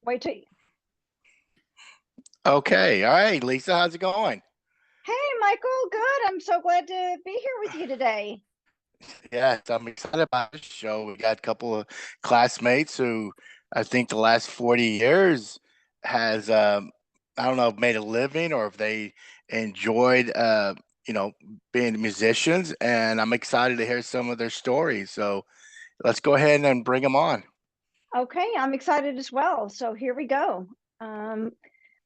Wait till. Okay. All right, Lisa, how's it going? Hey, Michael. Good. I'm so glad to be here with you today. Yes, I'm excited about this show. We got a couple of classmates who I think the last 40 years has I don't know if made a living or if they enjoyed you know being musicians, and I'm excited to hear some of their stories. So let's go ahead and bring them on. Okay, I'm excited as well. So here we go. Um,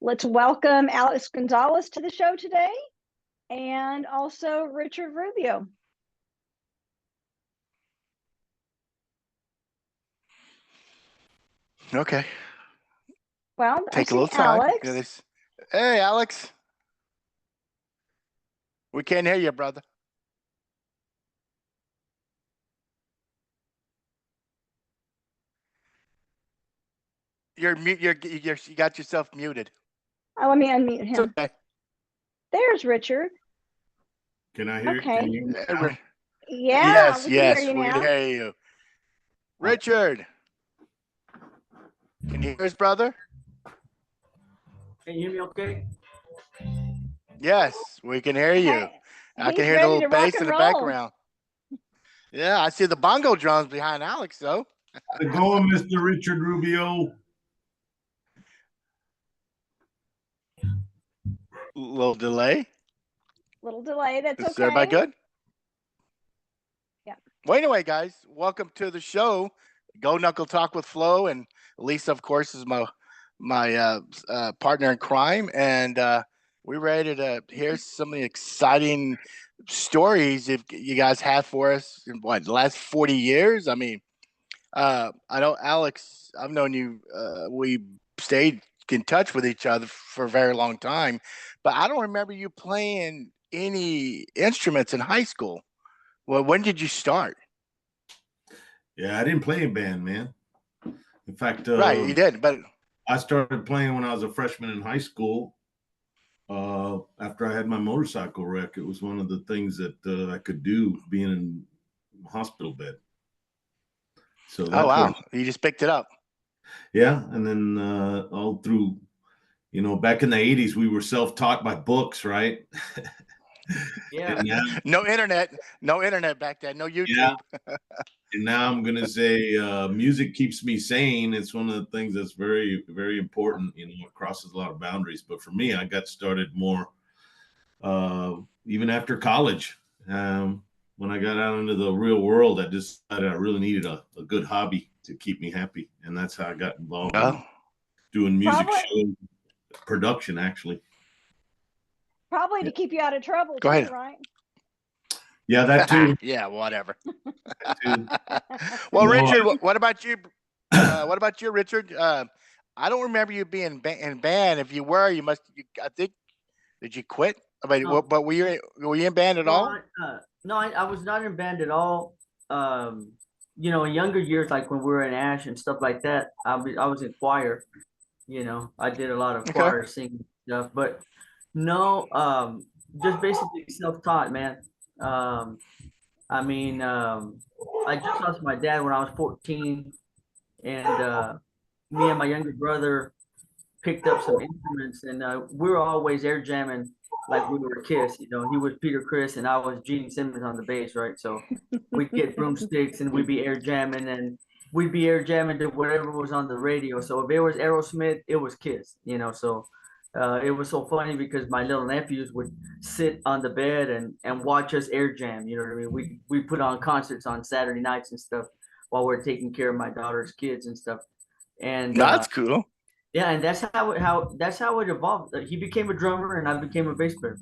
let's welcome Alex Gonzalez to the show today, and also Richard Rubio. Okay. Well, I Take a see little time. Alex. Hey, Alex, we can't hear you, brother. You're mute. You got yourself muted. Oh, let me unmute It's him. okay. There's Richard. Can I hear? Okay. Can you hear me Uh, now? Yeah, Yes, we can hear yes, you we can now. hear you. Richard, can you hear us, brother? Can you hear me okay? Yes, we can hear you. Hey, I can he's hear the ready little to rock bass in and the roll. background. Yeah, I see the bongo drums behind Alex, though. How's it going, Mr. Richard Rubio? Little delay. Little delay. That's Is okay. everybody good? Yeah. Well, anyway, guys, welcome to the show. Go Knuckle Talk with Flo, and Lisa, of course, is my partner in crime, and we're ready to hear some of the exciting stories if you guys have for us in what the last 40 years. I mean, I know Alex. I've known you. We stayed in touch with each other for a very long time, but I don't remember you playing any instruments in high school. Well, when did you start? Yeah, I didn't play in band, man. In fact, Right, you did, but I started playing when I was a freshman in high school. After I had my motorcycle wreck, it was one of the things that I could do being in a hospital bed. So oh that's wow, what. you just picked it up. Yeah, and then all through, back in the '80s, we were self-taught by books, right? Yeah. And now, No internet back then, no yeah, YouTube. and now I'm gonna say music keeps me sane. It's one of the things that's very, very important. It crosses a lot of boundaries. But for me, I got started more even after college. When I got out into the real world, I decided I really needed a good hobby to keep me happy, and that's how I got involved in Oh, doing music Probably, show production. Actually, probably yeah, to keep you out of trouble go too, ahead. right? yeah, that too. Yeah, whatever. That too. Well, No, Richard, what about you? What about you, Richard? I don't remember you being in band. If you were, you must. I think did you quit? No, But were you in band at no, all? I was not in band at all. Um, in younger years, like when we were in Ash and stuff like that, I was in choir. I did a lot of Okay. choir singing stuff, but no, just basically self-taught, man. Um, I mean, I just lost my dad when I was 14, and me and my younger brother picked up some instruments, and we were always air jamming like we were Kiss. He was Peter Criss, and I was Gene Simmons on the bass, right? So we'd get broomsticks and we'd be air jamming, and we'd be air jamming to whatever was on the radio. So if it was Aerosmith, it was Kiss. So it was so funny because my little nephews would sit on the bed and watch us air jam. You know what I mean? We put on concerts on Saturday nights and stuff while we're taking care of my daughter's kids and stuff. And That's cool. yeah, and that's how it evolved. He became a drummer, and I became a bass player.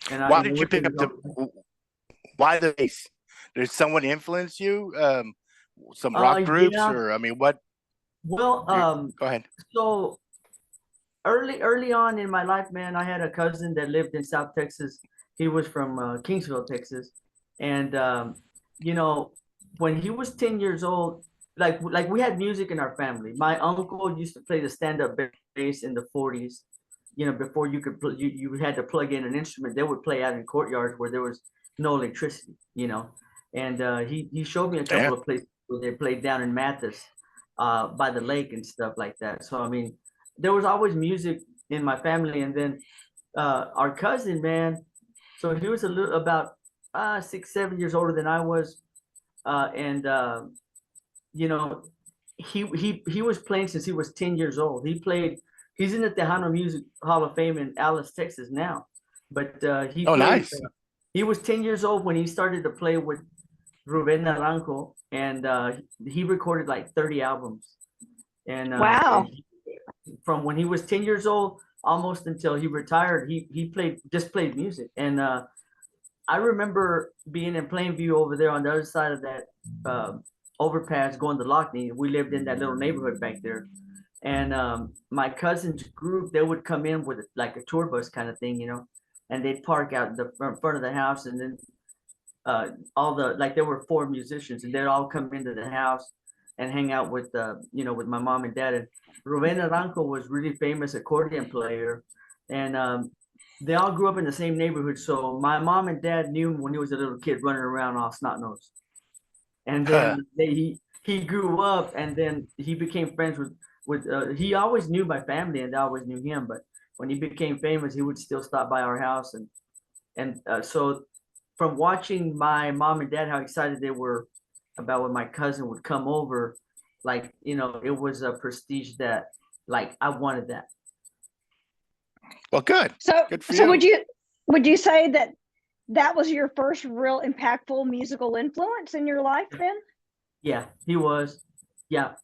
Why And did we you pick did up it the? all. Why the bass? Did someone influence you? Some rock groups, Yeah. or I mean, what? Well, Go ahead. so early on in my life, man, I had a cousin that lived in South Texas. He was from Kingsville, Texas, and you know, when he was 10 years old, like we had music in our family. My uncle used to play the stand-up bass in the 40s. Before you could you had to plug in an instrument. They would play out in courtyards where there was no electricity. And he showed me a couple Damn. of places where they played down in Mathis. by the lake and stuff like that. So I mean, there was always music in my family. And then our cousin, man, so he was a little about 6, 7 years older than I was, and you know, he was playing since he was 10 years old. He's in the Tejano Music Hall of Fame in Alice, Texas now. But he Oh, played, nice. he was 10 years old when he started to play with Ruben Naranjo, and he recorded like 30 albums. And Wow. from when he was 10 years old almost until he retired, he played music. And I remember being in Plainview over there on the other side of that overpass going to Lockney. We lived in that little neighborhood back there. And my cousin's group, they would come in with like a tour bus kind of thing, you know, and they'd park out in the front of the house. And then there were 4 musicians, and they'd all come into the house and hang out with, with my mom and dad. And Ruben Aranco was really famous accordion player. And they all grew up in the same neighborhood. So my mom and dad knew him when he was a little kid running around all snot nosed. And then he grew up, and then he became friends with he always knew my family, and they always knew him. But when he became famous, he would still stop by our house. And so from watching my mom and dad, how excited they were about when my cousin would come over, like, it was a prestige that, like, I wanted that. Well, good. So, Good for so you. would you say that was your first real impactful musical influence in your life then? Yeah, he was. Yeah.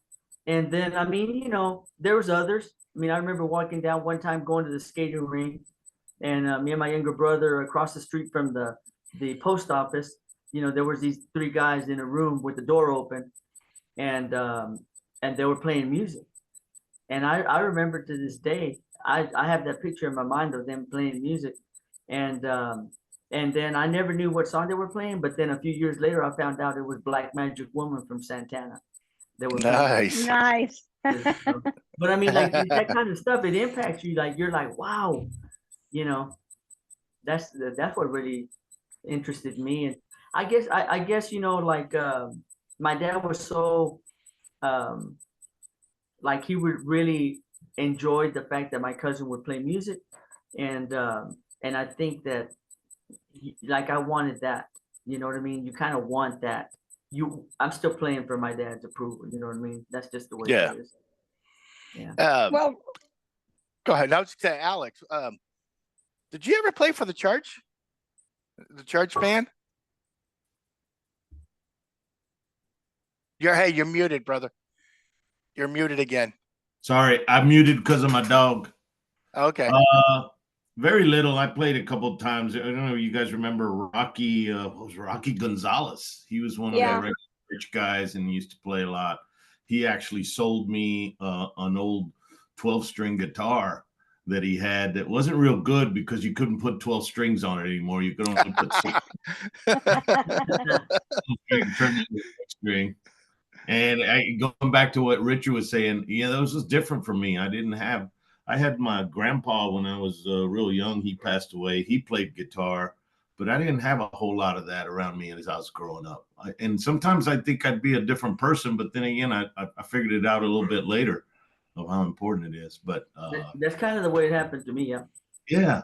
And then, I mean, there was others. I mean, I remember walking down one time going to the skating rink, and me and my younger brother across the street from the post office, there was these 3 guys in a room with the door open, and they were playing music. And I remember to this day, I have that picture in my mind of them playing music. And then I never knew what song they were playing, but then a few years later, I found out it was Black Magic Woman from Santana. They were Nice. Nice. But I mean, like, that kind of stuff, it impacts you. Like, you're like, wow, that's what really interested me. And I guess, like, my dad was so, like, he would really enjoy the fact that my cousin would play music. And I think that, like, I wanted that, you know what I mean? You kind of want that. I'm still playing for my dad's approval, you know what I mean? That's just the way Yeah. it is. Yeah. Well, Go ahead. I was going to say, Alex, did you ever play for the church? The church band? You're muted, brother. You're muted again. Sorry, I'm muted because of my dog. Okay. Very little. I played a couple of times. I don't know if you guys remember Rocky. What was Rocky Gonzalez? He was one of Yeah. the rich guys and he used to play a lot. He actually sold me an old 12-string guitar that he had that wasn't real good because you couldn't put 12 strings on it anymore. You could only put 6. You can turn it into a string. And going back to what Richard was saying, that was just different for me. I had my grandpa when I was real young. He passed away. He played guitar, but I didn't have a whole lot of that around me as I was growing up. And sometimes I think I'd be a different person, but then again, I figured it out a little bit later of how important it is. But that's kind of the way it happened to me. Yeah. Yeah.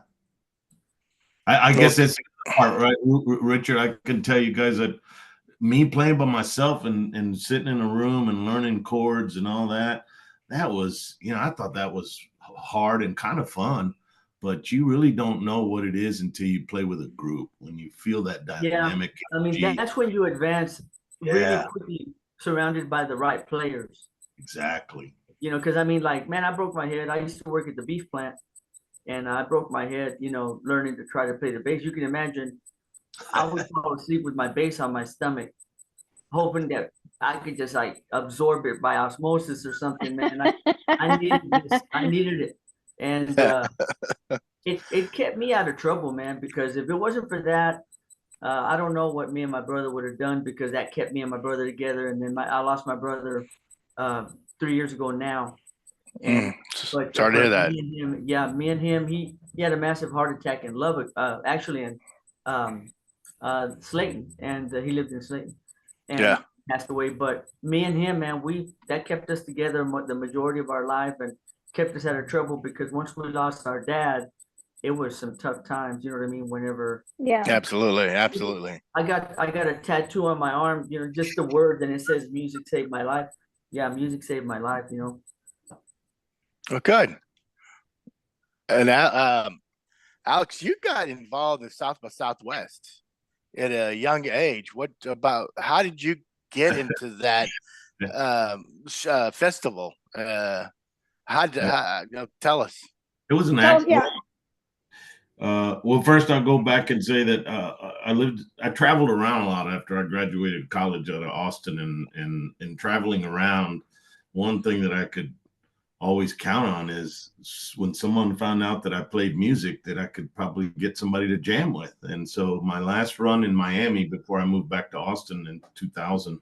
I guess that's the part, right, Richard? I can tell you guys that me playing by myself and sitting in a room and learning chords and all that was, I thought that was hard and kind of fun, but you really don't know what it is until you play with a group, when you feel that dynamic. Yeah. I mean, that's when you advance really quickly, surrounded by the right players. Exactly. Because I mean, like, man, I broke my head. I used to work at the beef plant, and I broke my head, learning to try to play the bass. You can imagine I would fall asleep with my bass on my stomach, hoping that I could just, like, absorb it by osmosis or something, man. I needed this. I needed it. And it kept me out of trouble, man, because if it wasn't for that, I don't know what me and my brother would have done, because that kept me and my brother together. And then I lost my brother 3 years ago now. And sorry to hear that. Me and him, he had a massive heart attack in Lubbock, actually in Slayton, and he lived in Slayton. And passed away. But me and him, man, that kept us together the majority of our life and kept us out of trouble, because once we lost our dad, it was some tough times. You know what I mean? Whenever Yeah. Absolutely, absolutely. I got a tattoo on my arm, you know, just the word, and it says "Music saved my life." Yeah, music saved my life. You know. Well, good. And Alex, you got involved in South by Southwest at a young age. How did you get into that festival? Tell us. It was an Tell us, act. yeah. Well, first I'll go back and say that I traveled around a lot after I graduated college out of Austin, and traveling around. One thing that I could always count on is when someone found out that I played music, that I could probably get somebody to jam with. And so my last run in Miami before I moved back to Austin in 2000,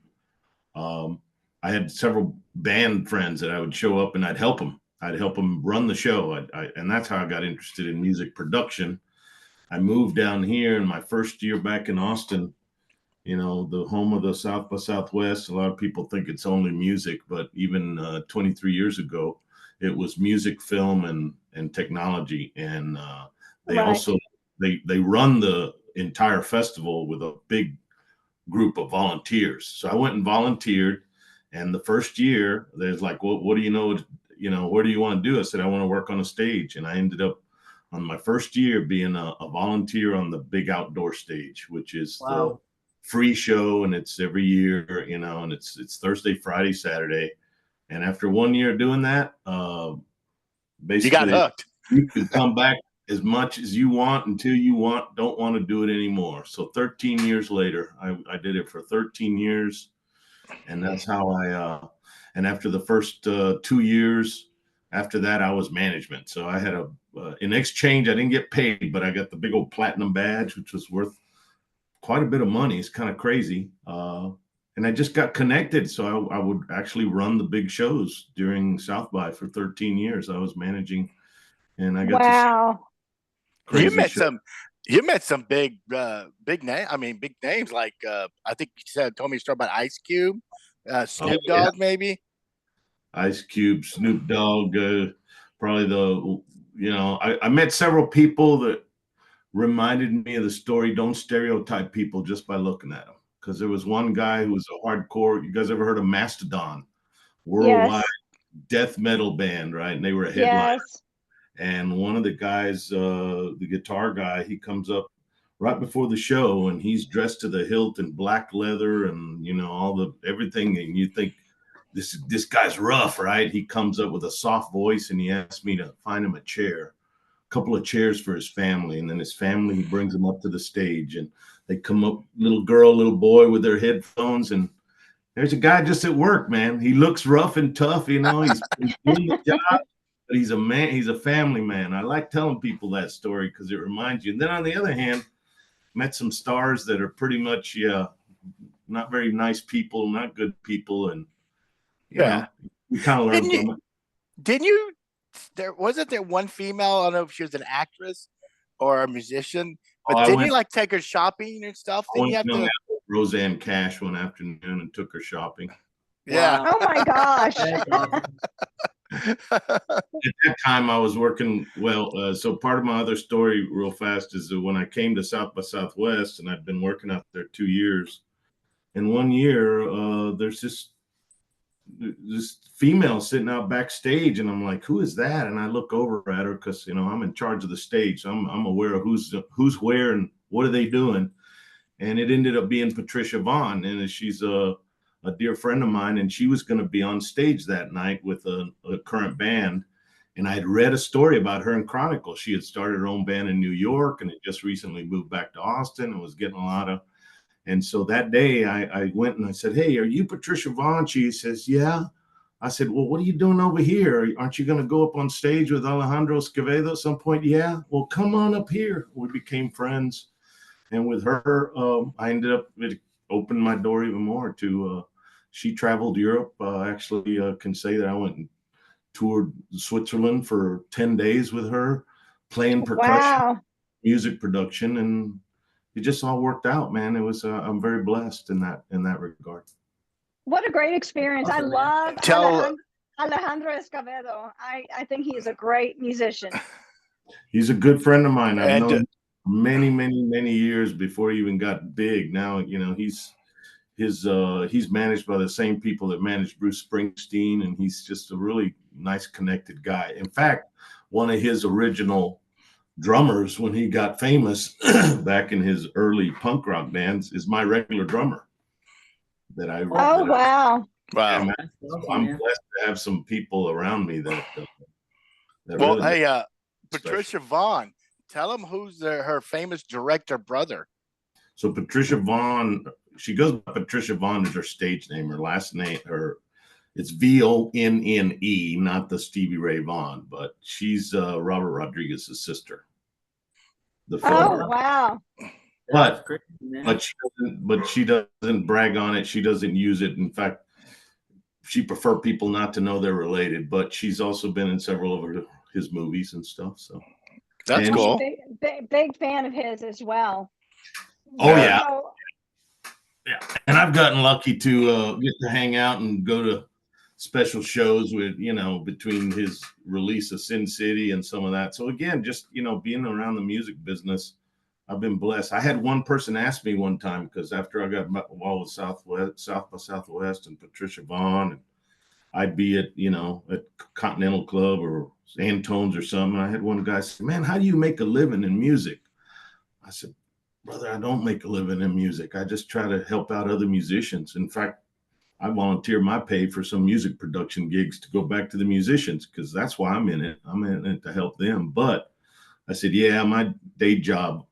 I had several band friends that I would show up and I'd help them. I'd help them run the show. And that's how I got interested in music production. I moved down here in my first year back in Austin, you know, the home of the South by Southwest. A lot of people think it's only music, but even 23 years ago, it was music, film, and technology. And they Right. also they run the entire festival with a big group of volunteers. So I went and volunteered. And the first year, there's like, well, what do you know? You know, where do you want to do? I said, I want to work on a stage. And I ended up on my first year being a volunteer on the big outdoor stage, which is the free show. And it's every year, you know, and it's Thursday, Friday, Saturday. And after 1 year doing that, basically You got hooked. You can come back as much as you want until you don't want to do it anymore. So 13 years later, I did it for 13 years. And that's how and after the first 2 years, after that, I was management. So I had in exchange, I didn't get paid, but I got the big old platinum badge, which was worth quite a bit of money. It's kind of crazy. And I just got connected. So I would actually run the big shows during South by for 13 years. I was managing, and I got Wow. You met some big big names like I think you told me a story about Ice Cube, Snoop Dogg, maybe. Ice Cube, Snoop Dogg, probably I met several people that reminded me of the story. Don't stereotype people just by looking at them. Because there was one guy who was a hardcore. You guys ever heard of Mastodon? Worldwide death metal band, right? And they were a headliner. Yes. And one of the guys, the guitar guy, he comes up right before the show, and he's dressed to the hilt in black leather and, you know, everything. And you think this guy's rough, right? He comes up with a soft voice, and he asks me to find him a couple of chairs for his family. And then his family, he brings them up to the stage, and they come up, little girl, little boy with their headphones, and there's a guy just at work, man. He looks rough and tough, you know, he's doing the job, but he's a man, he's a family man. I like telling people that story because it reminds you. And then on the other hand, met some stars that are pretty much, not very nice people, not good people. And you know, you kind of learn from it. Didn't you? Wasn't there one female? I don't know if she was an actress or a musician, but didn't you like take her shopping and stuff? Didn't you have to? Roseanne Cash one afternoon and took her shopping. Yeah. Oh my gosh. At that time, I was working well. So part of my other story, real fast, is that when I came to South by Southwest, and I'd been working out there 2 years. And 1 year, there's this female sitting out backstage, and I'm like, "Who is that?" And I look over at her because I'm in charge of the stage, so I'm aware of who's where and what are they doing. And it ended up being Patricia Vaughn, and she's a dear friend of mine, and she was going to be on stage that night with a current band. And I had read a story about her in Chronicle. She had started her own band in New York, and had just recently moved back to Austin and was getting a lot of. And so that day I went and I said, "Hey, are you Patricia Vaughn?" She says, "Yeah." I said, "Well, what are you doing over here? Aren't you going to go up on stage with Alejandro Escovedo at some point?" "Yeah." "Well, come on up here." We became friends. And with her, I ended up, it opened my door even more to, she traveled Europe. Actually, can say that I went and toured Switzerland for 10 days with her, playing percussion, music production, and it just all worked out, man. It was, I'm very blessed in that regard. What a great experience. I Awesome, man. love Tell- Alejandro Escobedo. I think he is a great musician. He's a good friend of mine. I've And, known him many years before he even got big. Now, you know, he's managed by the same people that managed Bruce Springsteen, and he's just a really nice, connected guy. In fact, one of his original drummers when he got famous back in his early punk rock bands is my regular drummer that I. Oh, wow. wow. Man, That's awesome, I'm man. blessed to have some people around me that. Well, really hey, special. Patricia Vaughn, tell them who's her famous director brother. So Patricia Vaughn, she goes by Patricia Vaughn is her stage name. Her last name, it's Vonne, not the Stevie Ray Vaughan, but she's Robert Rodriguez's sister. The Oh, photographer. wow. But- That's crazy, man. But she doesn't brag on it. She doesn't use it. In fact, she prefer people not to know they're related. But she's also been in several of his movies and stuff. So That's And- cool. Big fan of his as well. Oh, yeah. So, and I've gotten lucky to get to hang out and go to special shows with, you know, between his release of Sin City and some of that. So again, just, you know, being around the music business, I've been blessed. I had one person ask me one time, because after I got involved with South by Southwest and Patricia Vaughn, and I'd be at, you know, at Continental Club or Antone's or something. I had one guy say, "Man, how do you make a living in music?" I said, "Brother, I don't make a living in music. I just try to help out other musicians. In fact, I volunteer my pay for some music production gigs to go back to the musicians, because that's why I'm in it. I'm in it to help them." But I said, "Yeah, my day job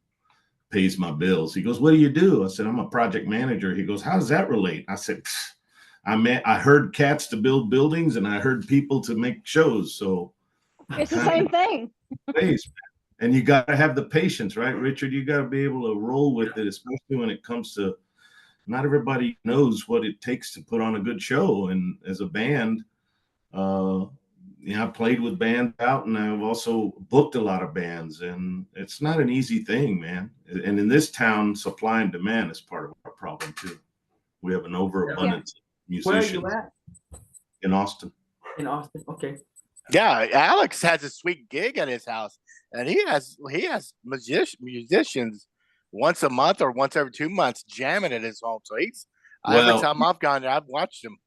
pays my bills." He goes, "What do you do?" I said, "I'm a project manager." He goes, "How does that relate?" I said, I heard cats to build buildings, and I heard people to make shows. So it's the same thing. ways, man. And you got to have the patience, right, Richard? You got to be able to roll with it, especially when it comes to, not everybody knows what it takes to put on a good show. And as a band, I played with bands out, and I've also booked a lot of bands, and it's not an easy thing, man. And in this town, supply and demand is part of our problem too. We have an overabundance of Where are musicians you at? in Austin. In Austin. Okay. Yeah, Alex has a sweet gig at his house, and he has musicians once a month or once every 2 months jamming at his home. So every time I've gone there, I've watched him.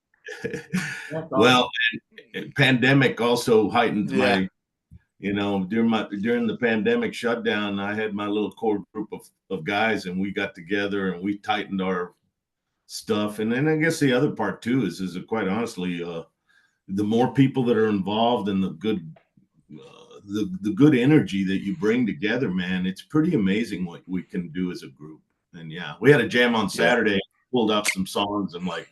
That's Well, awesome. and pandemic also heightened Yeah. my, you know, during the pandemic shutdown, I had my little core group of guys, and we got together and we tightened our stuff. And then I guess the other part too is that, quite honestly, the more people that are involved and the good energy that you bring together, man, it's pretty amazing what we can do as a group. And yeah, we had a jam on Saturday, pulled out some songs, and like,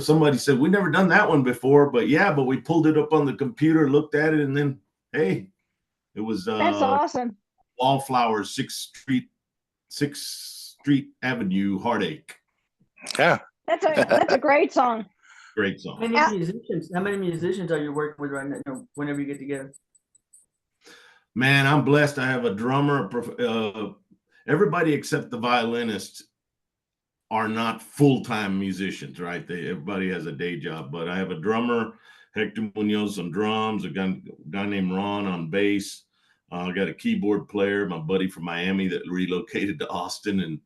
somebody said, "We've never done that one before," but we pulled it up on the computer, looked at it, and then, hey, it was That's awesome. Wallflowers, 6th Street Avenue, Heartache. Yeah. That's a great song. Great song. How many musicians are you working with right now, you know, whenever you get together? Man, I'm blessed. I have a drummer. Everybody except the violinist are not full-time musicians, right? Everybody has a day job, but I have a drummer, Hector Munoz, on drums, a guy named Ron on bass. I got a keyboard player, my buddy from Miami that relocated to Austin, and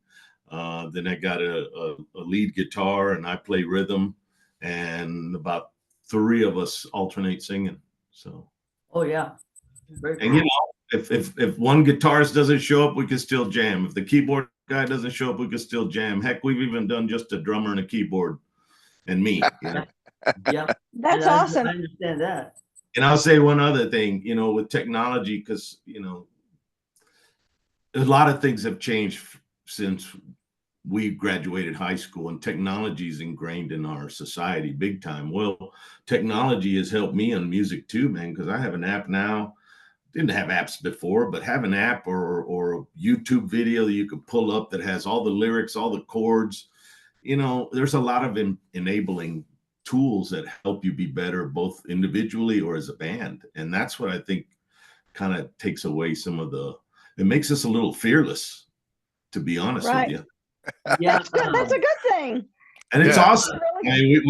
then I got a lead guitar, and I play rhythm, and about 3 of us alternate singing. So. Oh yeah. Very And you know, if one guitarist doesn't show up, we can still jam. If the keyboard guy doesn't show up, we can still jam. Heck, we've even done just a drummer and a keyboard and me. You know? Yeah. That's I awesome. understand that. And I'll say one other thing, you know, with technology, because, you know, a lot of things have changed since we graduated high school, and technology is ingrained in our society big time. Well, technology has helped me on music too, man, because I have an app now. Didn't have apps before, but have an app or a YouTube video that you can pull up that has all the lyrics, all the chords. You know, there's a lot of enabling tools that help you be better, both individually or as a band. And that's what I think kind of takes away it makes us a little fearless, to be honest with you. Yeah. That's a good thing. And it's Yeah. awesome. Really? I mean,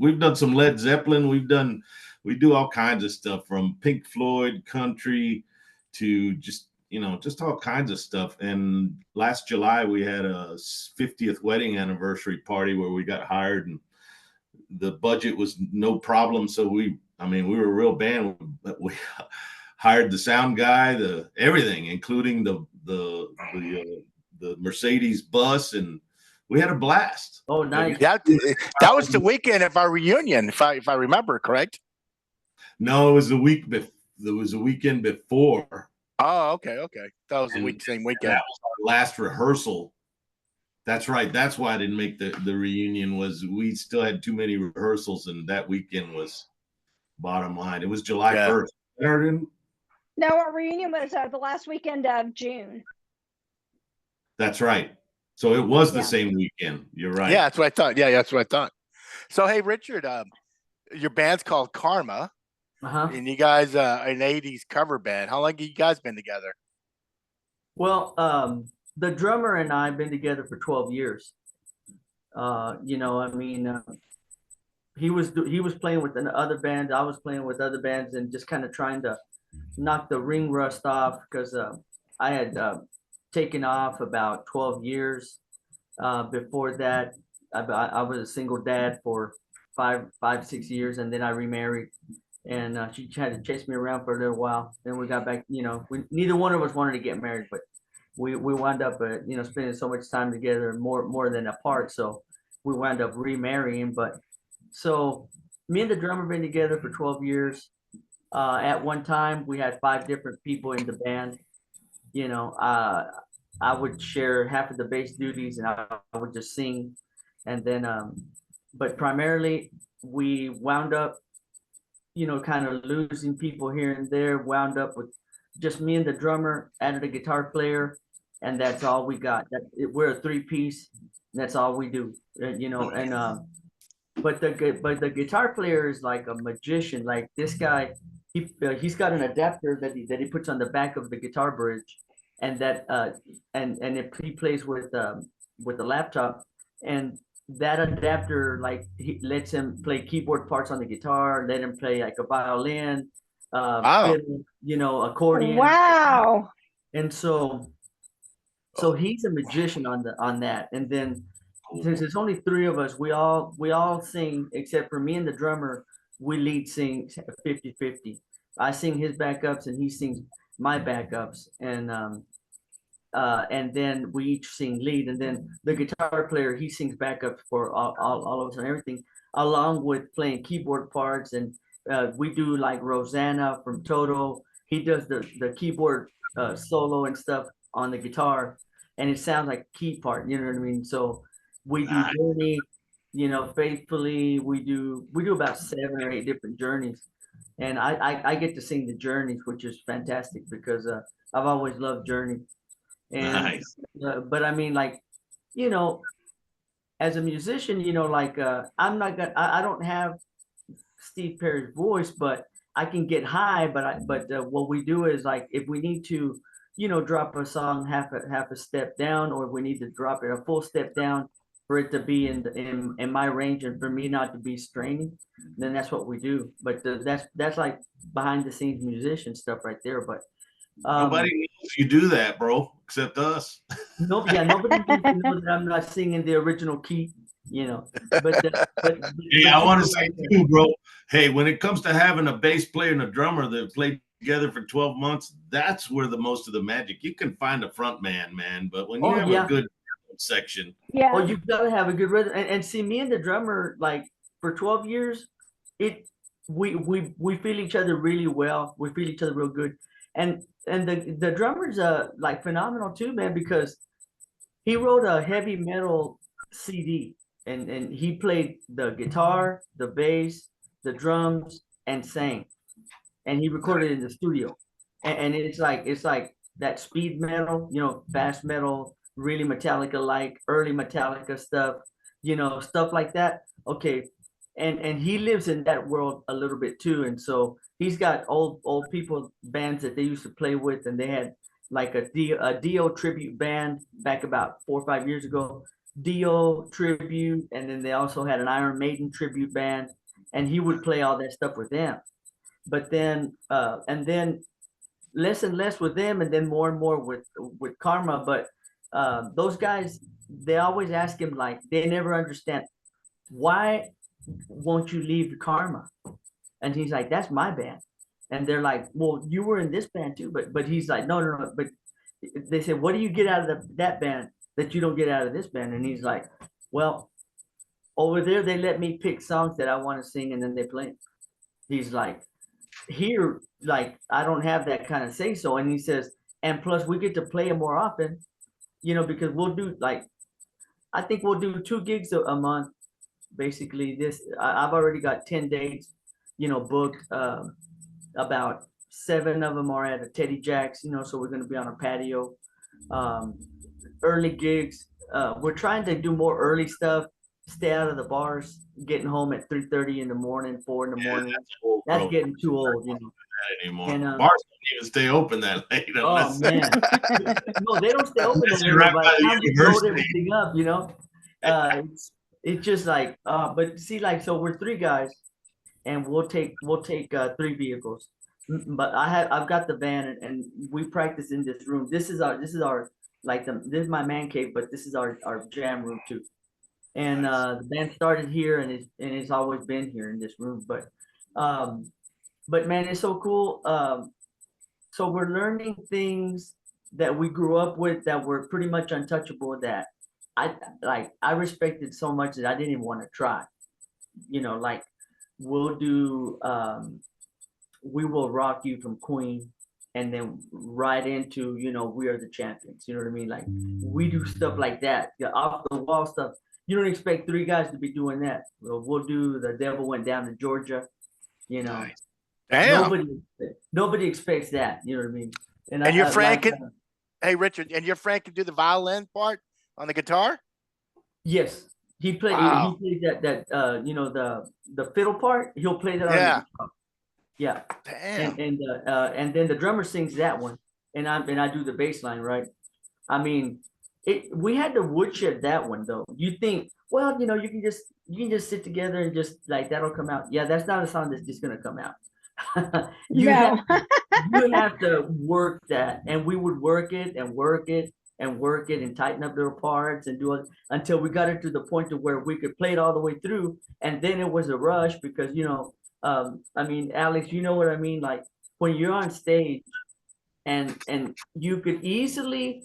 we've done some Led Zeppelin. We do all kinds of stuff from Pink Floyd, country, to just all kinds of stuff. And last July we had a 50th wedding anniversary party where we got hired, and the budget was no problem. So we were a real band. We hired the sound guy, everything, including the Mercedes bus, and we had a blast. Oh, nice. That was the weekend of our reunion, if I remember correct. No, it was there was a weekend before. Oh, okay. That was the same weekend. That was our last rehearsal. That's right. That's why I didn't make the reunion, was we still had too many rehearsals, and that weekend was bottom line. It was July 1st. No, our reunion was the last weekend of June. That's right. So it was the same weekend. You're right. Yeah, that's what I thought. Yeah, that's what I thought. So, hey, Richard, your band's called Karma, and you guys an '80s cover band. How long have you guys been together? Well, the drummer and I have been together for 12 years. He was playing with other bands. I was playing with other bands, and just kind of trying to knock the ring rust off, because I had taken off about 12 years. Before that, I was a single dad for 6 years, and then I remarried, and she tried to chase me around for a little while. Then we got back. Neither one of us wanted to get married, but we wound up spending so much time together, more than apart. So we wound up remarrying. But so me and the drummer been together for 12 years. At one time, we had 5 different people in the band. I would share half of the bass duties, and I would just sing. And then, but primarily, we wound up, kind of losing people here and there, wound up with just me and the drummer, added a guitar player, and that's all we got. We're a 3-piece. That's all we do, but the guitar player is like a magician. Like this guy, he's got an adapter that he puts on the back of the guitar bridge, and that and if he plays with the laptop, and that adapter, like, he lets him play keyboard parts on the guitar, let him play like a violin, fiddle, accordion. Wow. And so he's a magician on that. And then, since there's only 3 of us, we all sing, except for me and the drummer. We lead sing 50-50. I sing his backups and he sings my backups, and then we each sing lead, and then the guitar player, he sings backups for all of us and everything, along with playing keyboard parts. And we do like Rosanna from Toto. He does the keyboard solo and stuff on the guitar, and it sounds like a key part. You know what I mean? So we do Journey, faithfully. We do about 7 or 8 different journeys, and I get to sing the journeys, which is fantastic, because I've always loved Journey. And Nice. but I mean, like, as a musician, I'm not gonna, I don't have Steve Perry's voice, but I can get high. But what we do is, like, if we need to, drop a song half a step down, or if we need to drop it a full step down for it to be in my range and for me not to be straining, then that's what we do. But that's like behind the scenes musician stuff right there. But nobody knows you do that, bro, except us. Nobody needs to know that I'm not singing the original key, But yeah, I want to say too, bro. Hey, when it comes to having a bass player and a drummer that played together for 12 months, that's where most of the magic. You can find a front man, but when you have a good section, you've got to have a good rhythm. And see, me and the drummer, like, for 12 years, we feel each other really well. We feel each other real good. And the drummer's like phenomenal too, man, because he wrote a heavy metal CD, and he played the guitar, the bass, the drums, and sang, and he recorded it in the studio. And it's like that speed metal, fast metal, really Metallica-like, early Metallica stuff, stuff like that. Okay. And he lives in that world a little bit too. And so he's got old people bands that they used to play with, and they had like a Dio tribute band back about 4 or 5 years ago. Dio tribute, and then they also had an Iron Maiden tribute band, and he would play all that stuff with them. But then, and then less and less with them, and then more and more with Karma. But those guys, they always ask him, like, they never understand, why won't you leave Karma? And he's like, that's my band. And they're like, well, you were in this band too, but he's like, no, no, no. But they said, what do you get out of that band that you don't get out of this band? And he's like, well, over there they let me pick songs that I want to sing, and then they play 'em. He's like, here, like, I don't have that kind of say so. And he says, and plus we get to play it more often, because we'll do, like, I think we'll do 2 gigs a month. Basically, I've already got 10 dates, booked. About 7 of them are at a Teddy Jack's, so we're going to be on a patio. Early gigs. We're trying to do more early stuff, stay out of the bars, getting home at 3:30 in the morning, 4 in the morning. That's getting too old, Anymore. And, Bars don't even stay open that late. Oh man, no, they don't stay open. Unless you're right by the time we load university. everything up, it's just like, but see, like, so we're 3 guys, and we'll take 3 vehicles. But I've got the van, and we practice in this room. This is our like this is my man cave, but this is our jam room too. And the band started here, and it's always been here in this room. But man, it's so cool. So we're learning things that we grew up with that were pretty much untouchable, that I respected so much that I didn't even want to try. Like, we'll do We Will Rock You from Queen, and then right into, We Are the Champions. You know what I mean? Like, we do stuff like that, the off the wall stuff. You don't expect 3 guys to be doing that. We'll do The Devil Went Down to Georgia. Nice. Damn. Nobody expects that. You know what I mean? And your Frank hey Richard, and your Frank can do the violin part on the guitar? Yes. He plays that the fiddle part. He'll play that on the guitar. Yeah. Damn. And then the drummer sings that one, and I do the bass line, right? I mean, we had to woodshed that one though. You think, well, you can just sit together and just, like, that'll come out. Yeah, that's not a song that's just gonna come out. you have to work that, and we would work it and work it and work it and tighten up their parts and do it until we got it to the point to where we could play it all the way through. And then it was a rush because, I mean, Alex, you know what I mean? Like, when you're on stage and you could easily,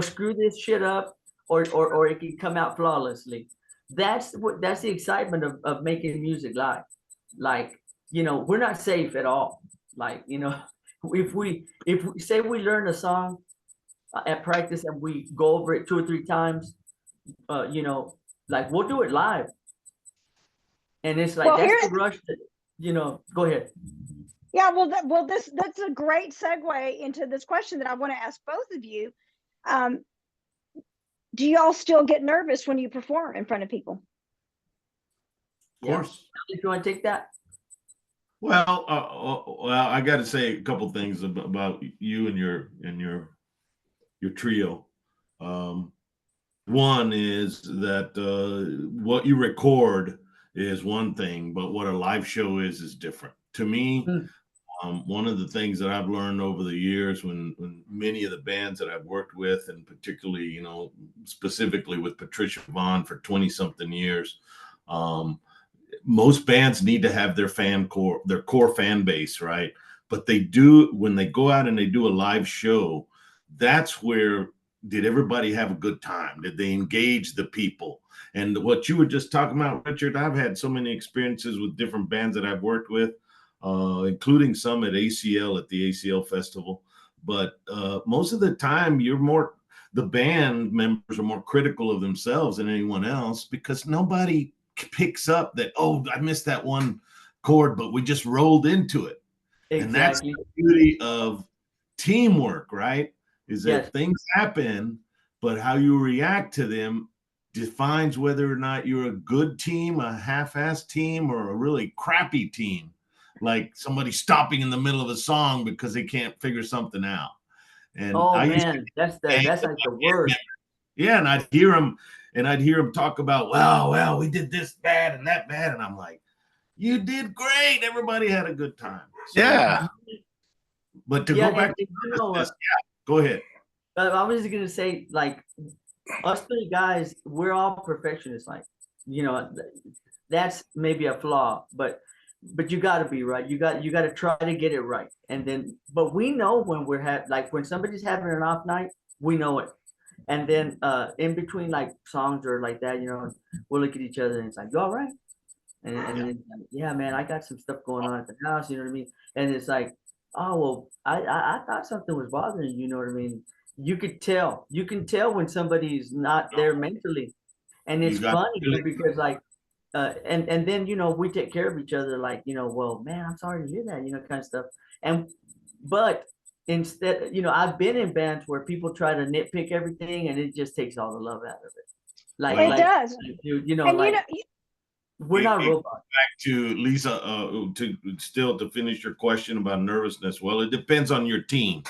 screw this shit up, or it can come out flawlessly. That's the excitement of making music live. Like, we're not safe at all. Like, if we say we learn a song at practice and we go over it 2 or 3 times, like, we'll do it live. And it's like, that's the rush that, go ahead. Yeah, well, that's a great segue into this question that I want to ask both of you. Do y'all still get nervous when you perform in front of people? Of course. If you want to take that. Well, I got to say a couple things about you and your trio. One is that what you record is one thing, but what a live show is different. To me, one of the things that I've learned over the years, when many of the bands that I've worked with, and particularly, specifically with Patricia Vaughn for 20-something years, most bands need to have their core fan base, right? But they do, when they go out and they do a live show, that's where, did everybody have a good time? Did they engage the people? And what you were just talking about, Richard, I've had so many experiences with different bands that I've worked with, including some at the ACL Festival. But most of the time, the band members are more critical of themselves than anyone else, because nobody picks up that, oh, I missed that one chord, but we just rolled into it. Exactly. And that's the beauty of teamwork, right? Is that things happen, but how you react to them defines whether or not you're a good team, a half-assed team, or a really crappy team. Like somebody stopping in the middle of a song because they can't figure something out. And that's like the worst. Yeah, and I'd hear them, and I'd hear them talk about, well, we did this bad and that bad. And I'm like, you did great. Everybody had a good time. So, Yeah. But to Yeah, go back to you know what? go ahead. I was just gonna say, like, us three guys, we're all perfectionists. Like, you know, that's maybe a flaw, but you got to be right. You got to try to get it right, and then, but we know when when somebody's having an off night, we know it. And then in between like songs or like that, you know, we'll look at each other and it's like, you all right? And then, yeah, man, I got some stuff going on at the house, you know what I mean? And it's like, oh, well, I thought something was bothering you, you know what I mean? You can tell when somebody's not there mentally. And it's funny because like, and then, you know, we take care of each other, like, you know, well, man, I'm sorry to hear that, you know, kind of stuff. But instead, you know, I've been in bands where people try to nitpick everything and it just takes all the love out of it. Like, It does. you know, And like, we're not robots. Back to Lisa, to finish your question about nervousness. Well, it depends on your team.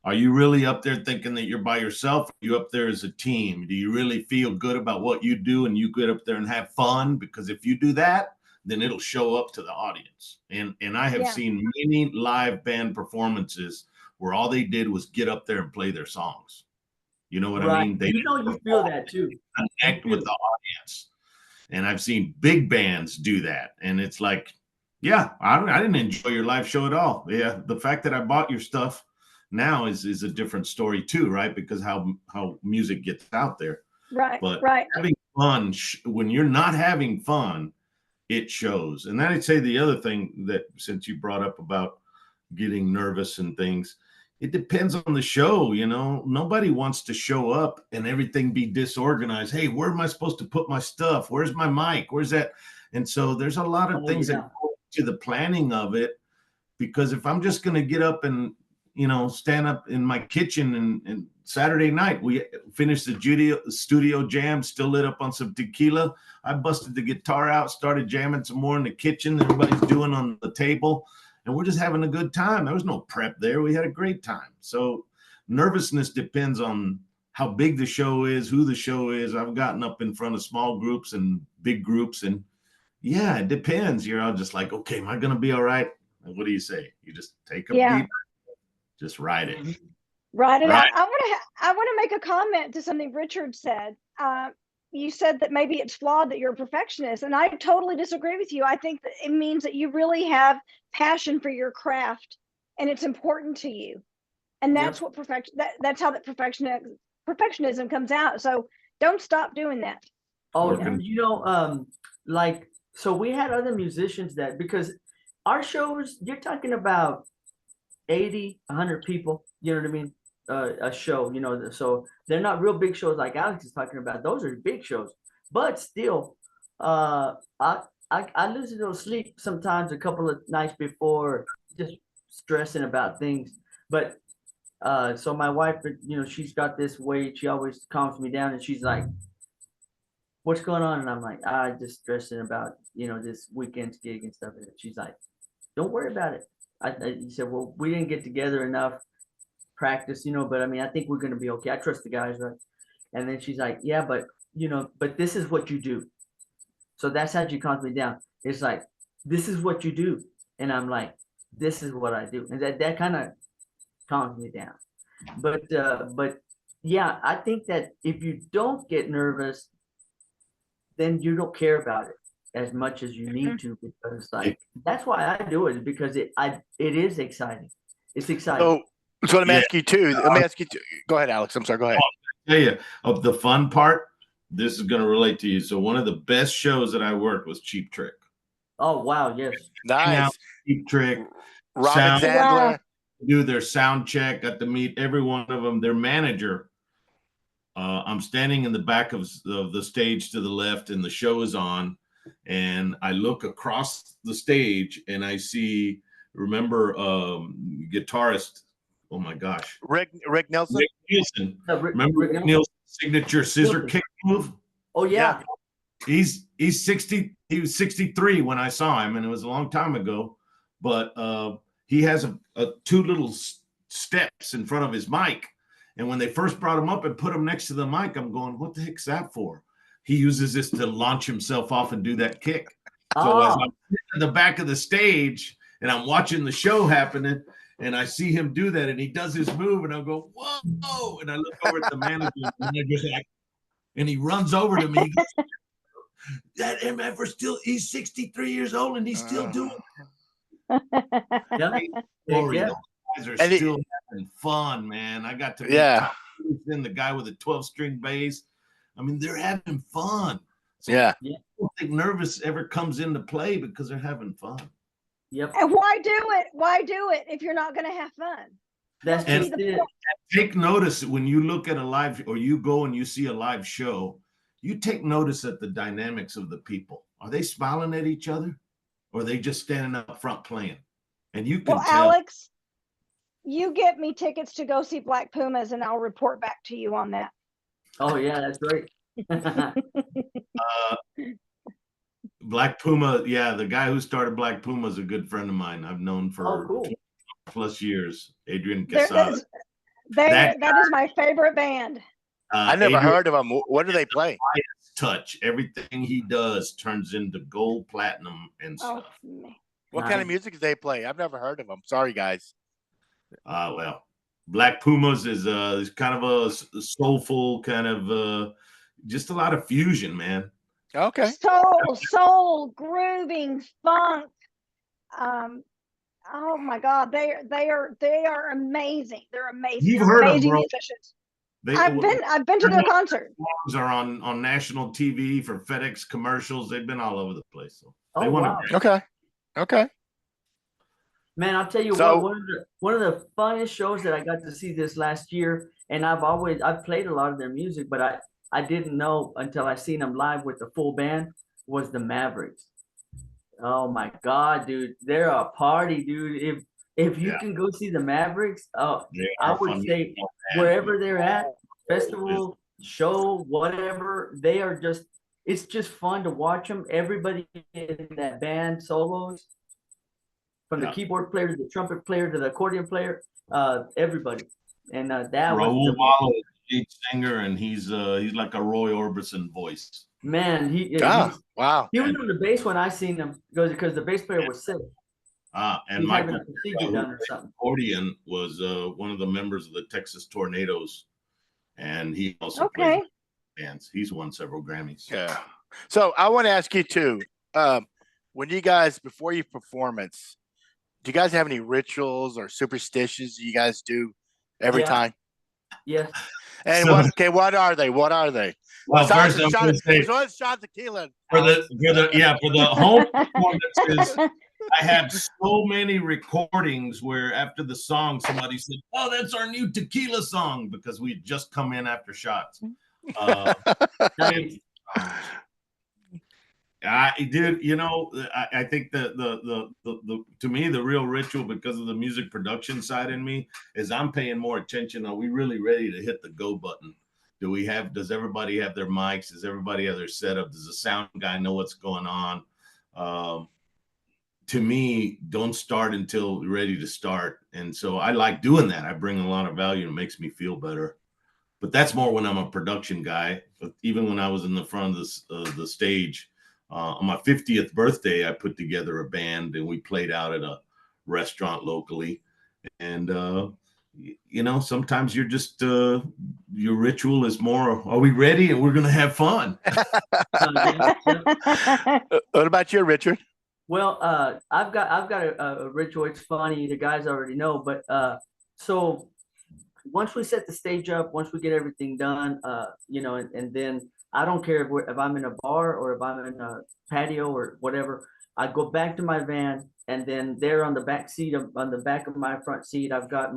Are you really up there thinking that you're by yourself? Are you up there as a team? Do you really feel good about what you do and you get up there and have fun? Because if you do that, then it'll show up to the audience. And I have seen many live band performances where all they did was get up there and play their songs. You know what I mean? You know, you feel that too. Connect with the audience. And I've seen big bands do that. And it's like, yeah, I didn't enjoy your live show at all. Yeah, the fact that I bought your stuff now is a different story too, right? Because how music gets out there. Right. But right. having fun, when you're not having fun, it shows. And then I'd say the other thing that, since you brought up about getting nervous and things, it depends on the show. You know, nobody wants to show up and everything be disorganized. Hey, where am I supposed to put my stuff? Where's my mic? Where's that? And so there's a lot of things that go to the planning of it, because if I'm just going to get up and, you know, stand up in my kitchen and Saturday night, we finished the studio jam, still lit up on some tequila. I busted the guitar out, started jamming some more in the kitchen. Everybody's doing on the table, and we're just having a good time. There was no prep there. We had a great time. So nervousness depends on how big the show is, who the show is. I've gotten up in front of small groups and big groups, and yeah, it depends. You're all just like, okay, am I going to be all right? And what do you say? You just take a beat, just ride it. Ride it out. I want to make a comment to something Richard said. You said that maybe it's flawed that you're a perfectionist, and I totally disagree with you. I think that it means that you really have passion for your craft, and it's important to you, and that's what that's how that perfectionism comes out. So don't stop doing that. Oh, you know, like, so we had other musicians that, because our shows, you're talking about 80, 100 people, you know what I mean? A show, you know, so they're not real big shows like Alex is talking about. Those are big shows, but still, I lose a little sleep sometimes a couple of nights before, just stressing about things. But so my wife, you know, she's got this way, she always calms me down, and she's like, what's going on? And I'm like, just stressing about, you know, this weekend's gig and stuff. And she's like, don't worry about it. He said, well, we didn't get together enough practice, you know, but I mean, I think we're going to be okay. I trust the guys, right? And then she's like, yeah, but, you know, but this is what you do. So that's how she calms me down. It's like, this is what you do. And I'm like, this is what I do. And that kind of calms me down. But yeah, I think that if you don't get nervous, then you don't care about it as much as you need to, because like, that's why I do it, because it is exciting. It's exciting. So let me ask you too. Go ahead, Alex. I'm sorry. Go ahead. I'll tell you, of the fun part, this is going to relate to you. So one of the best shows that I worked was Cheap Trick. Oh, wow. Yes. Nice. Cheap Trick. Robin Sandler. Do their sound check. Got to meet every one of them. Their manager. I'm standing in the back of the stage to the left, and the show is on. And I look across the stage, and I see, remember, guitarist. Oh my gosh, Rick Nelson. Rick Nielsen. Remember Rick Nielsen's signature scissor kick move? Oh yeah. He's 60. He was 63 when I saw him, and it was a long time ago. But he has two little steps in front of his mic. And when they first brought him up and put him next to the mic, I'm going, what the heck's that for? he uses this to launch himself off and do that kick. So as I'm in the back of the stage and I'm watching the show happening, and I see him do that, and he does his move, and I'll go, whoa! And I look over at the manager, and they're just like, and he runs over to me. He goes, that MF still, he's 63 years old, and he's still doing it. Yeah. Story. Yeah. Those guys are still having fun, man. I got to meet then the guy with a 12-string bass. I mean, they're having fun. So I don't think nervous ever comes into play because they're having fun. Yep. And why do it? Why do it if you're not going to have fun? That's just it. Take notice when you look at a live, or you go and you see a live show, you take notice at the dynamics of the people. Are they smiling at each other, or are they just standing up front playing? And you can tell. Alex, you get me tickets to go see Black Pumas, and I'll report back to you on that. Oh yeah, that's great. Black Puma, yeah, the guy who started Black Puma is a good friend of mine. I've known for plus years. Adrian Quesada. That is my favorite band. I never heard of them. What do they play? Touch. Everything he does turns into gold, platinum, and stuff. What kind of music do they play? I've never heard of them. Sorry, guys. Well, Black Pumas is kind of a soulful kind of just a lot of fusion, man. Okay. Soul, grooving, funk. Oh my God, they are amazing. They're amazing. You've heard amazing of musicians. I've been to their concert. Songs are on national TV for FedEx commercials. They've been all over the place. So wow. Okay. Man, I'll tell you what. One of the funnest shows that I got to see this last year, and I've played a lot of their music, but I didn't know until I seen them live with the full band, was the Mavericks. Oh my God, dude, they're a party, dude. If you can go see the Mavericks, I would say wherever they're at, festival, show, whatever, they are just, it's just fun to watch them. Everybody in that band solos, from the keyboard player to the trumpet player to the accordion player, everybody. And that Raul Malo is the lead singer, and he's like a Roy Orbison voice. Man, wow. He was on the bass when I seen him because the bass player was sick. And He's Michael having a procedure done or something. Accordion was one of the members of the Texas Tornadoes, and he also plays bands. He's won several Grammys. Yeah. So I want to ask you too, when you guys, before your performance, do you guys have any rituals or superstitions you guys do every time? Yes. And what are they? What are they? Well, first I'm going to say one shot tequila for the home performances. I had so many recordings where after the song, somebody said, "Oh, that's our new tequila song," because we had just come in after shots. Dude, you know, I think the to me the real ritual, because of the music production side in me, is I'm paying more attention. Are we really ready to hit the go button? Does everybody have their mics? Does everybody have their setup? Does the sound guy know what's going on? To me, don't start until you're ready to start. And so I like doing that. I bring a lot of value. It makes me feel better. But that's more when I'm a production guy. But even when I was in the front of the stage, on my 50th birthday, I put together a band and we played out at a restaurant locally. And, you know, sometimes you're just, your ritual is more, are we ready? And we're going to have fun. What about you, Richard? Well, I've got a ritual. It's funny, the guys already know, but so once we set the stage up, once we get everything done, you know, and then I don't care if I'm in a bar or if I'm in a patio or whatever, I go back to my van, and then there on the back seat on the back of my front seat, I've got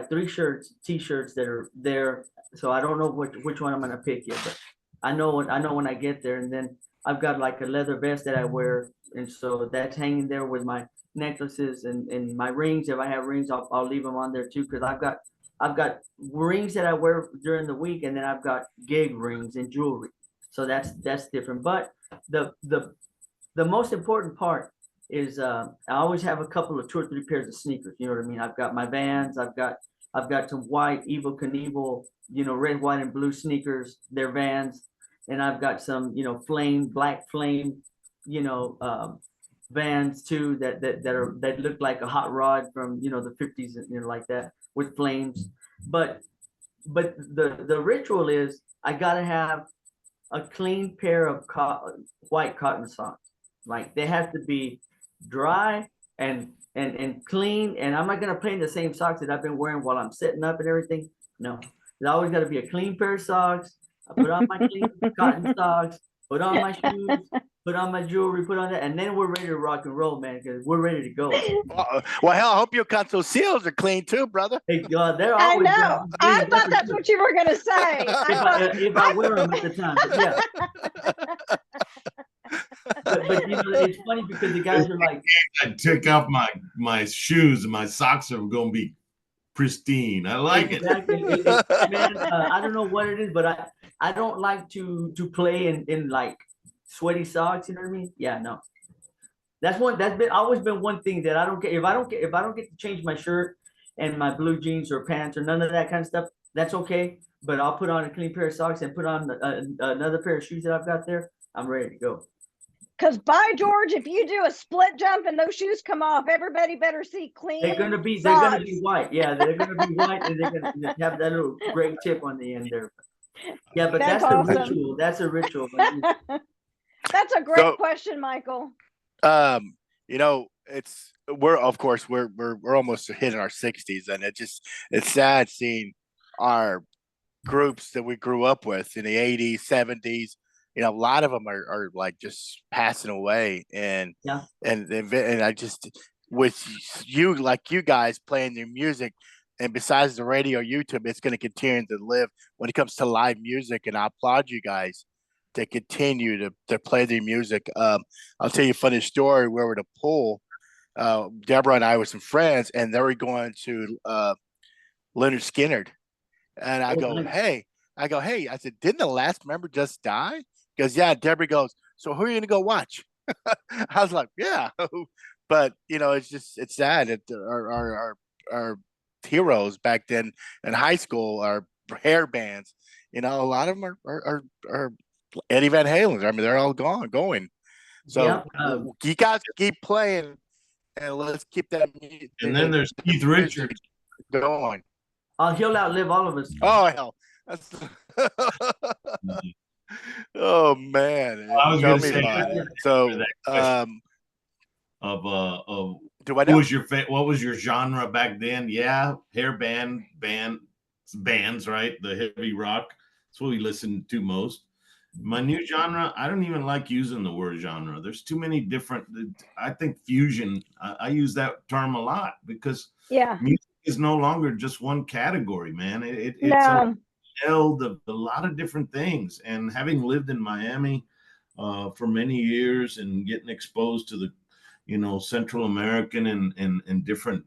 3 t-shirts that are there. So I don't know which one I'm gonna pick yet, but I know when I get there. And then I've got like a leather vest that I wear, and so that's hanging there with my necklaces and my rings. If I have rings, I'll leave them on there too, because I've got rings that I wear during the week, and then I've got gig rings and jewelry. So that's different. But the most important part is I always have a couple of 2 or 3 pairs of sneakers. You know what I mean? I've got my Vans. I've got some white Evel Knievel, you know, red, white, and blue sneakers. They're Vans. and I've got some, black flame, vans too that look like a hot rod from the 50s, like that with flames. But the ritual is I gotta have a clean pair of white cotton socks. Like they have to be dry and clean. And I'm not gonna play in the same socks that I've been wearing while I'm setting up and everything. No, there's always gotta be a clean pair of socks. I put on my clean cotton socks, put on my shoes, put on my jewelry, put on that, and then we're ready to rock and roll, man, because we're ready to go. Well, hell, I hope your console seals are clean too, brother. Hey, God, they're I always know. I thought that's what you were going to say. if I wear them at the time, but yeah. But it's funny because the guys are like, I took off my shoes and my socks are going to be pristine. I like it. Man, I don't know what it is, but I don't like to play in like sweaty socks. You know what I mean? Yeah, no. That's always been one thing that I don't get. If I don't get to change my shirt and my blue jeans or pants or none of that kind of stuff, that's okay. But I'll put on a clean pair of socks and put on another pair of shoes that I've got there. I'm ready to go. Because by George, if you do a split jump and those shoes come off, everybody better see clean. They're gonna be white. Yeah, they're gonna be white, and they're gonna have that little gray tip on the end there. Yeah, but that's awesome. The ritual. That's a ritual. That's a great question, Michael. We're almost hitting our 60s, and it's sad seeing our groups that we grew up with in the 80s, 70s. A lot of them are like just passing away, and I just, with you, like you guys playing your music, and besides the radio, YouTube, it's going to continue to live when it comes to live music, and I applaud you guys to continue to play their music. I'll tell you a funny story. We were at a pool. Deborah and I were some friends, and they were going to Leonard Skinner, and I go, hey, I said, didn't the last member just die? Because yeah, Deborah goes, so who are you gonna go watch? I was like, yeah, but it's sad that our heroes back then in high school, our hair bands, a lot of them are Eddie Van Halen. I mean, they're all going. So you guys keep playing, and let's keep that. And then there's Keith Richards going. He'll outlive all of us. Oh hell. Oh man! I was Tell going to me say about it. So, what was your genre back then? Yeah, hair bands, right? The heavy rock. That's what we listened to most. My new genre, I don't even like using the word genre. There's too many different. I think fusion. I use that term a lot because music is no longer just one category, man. It's held a lot of different things, and having lived in Miami for many years and getting exposed to the Central American and different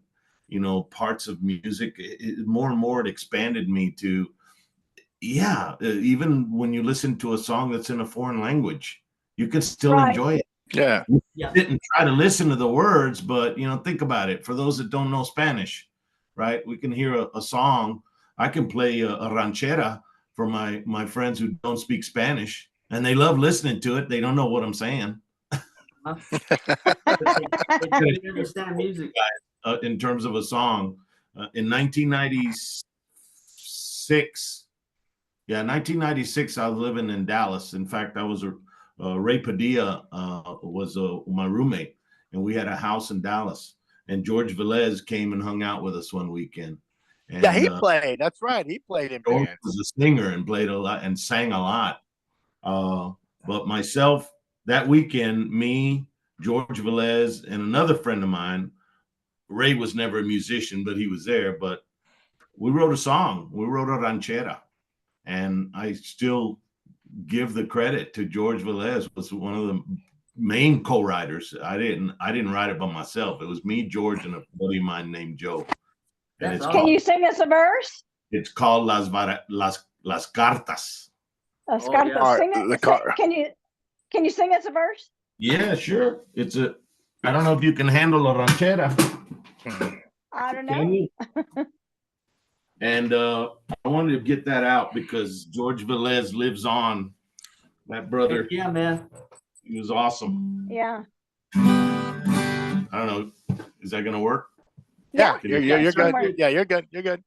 parts of music, more and more it expanded me to even when you listen to a song that's in a foreign language, you can still enjoy it. You didn't try to listen to the words, but think about it. For those that don't know Spanish, right, we can hear a song. I can play a ranchera for my friends who don't speak Spanish, and they love listening to it. They don't know what I'm saying. They understand music. In terms of a song, in 1996, I was living in Dallas. In fact, I was Ray Padilla was my roommate, and we had a house in Dallas. And George Velez came and hung out with us one weekend. And, he played. That's right. He played in bands. George was a singer and played a lot and sang a lot. But myself, that weekend, me, George Velez, and another friend of mine, Ray was never a musician, but he was there. But we wrote a song. We wrote a ranchera. And I still give the credit to George Velez, was one of the main co-writers. I didn't write it by myself. It was me, George, and a buddy of mine named Joe. Can you sing us a verse? It's called Las Cartas. Las Cartas. Can you sing us a verse? Yeah, sure. I don't know if you can handle a ranchera. I don't know. And I wanted to get that out because George Velez lives on That brother, Yeah, man. he was awesome. Yeah. I don't know. Is that gonna work? Yeah, Yeah. you're good. somewhere. Yeah, you're good. You're good.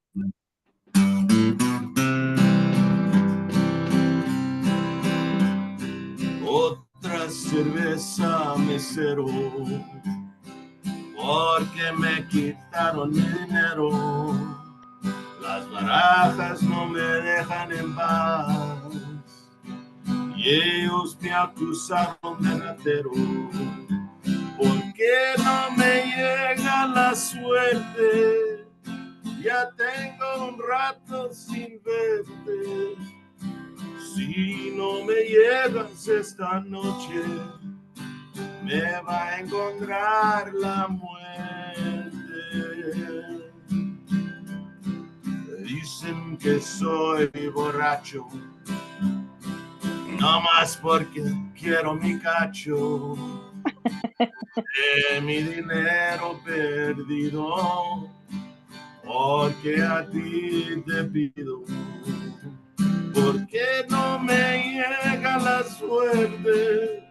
Otra cerveza, mesero, porque me quitaron mi dinero. Las barajas no me dejan en paz y ellos me acusaron de ratero. ¿Por qué no me llega la suerte? Ya tengo un rato sin verte. Si no me llegas esta noche, me va a encontrar la muerte. Dicen que soy borracho, no más porque quiero mi cacho de mi dinero perdido, porque a ti te pido. ¿Por qué no me llega la suerte?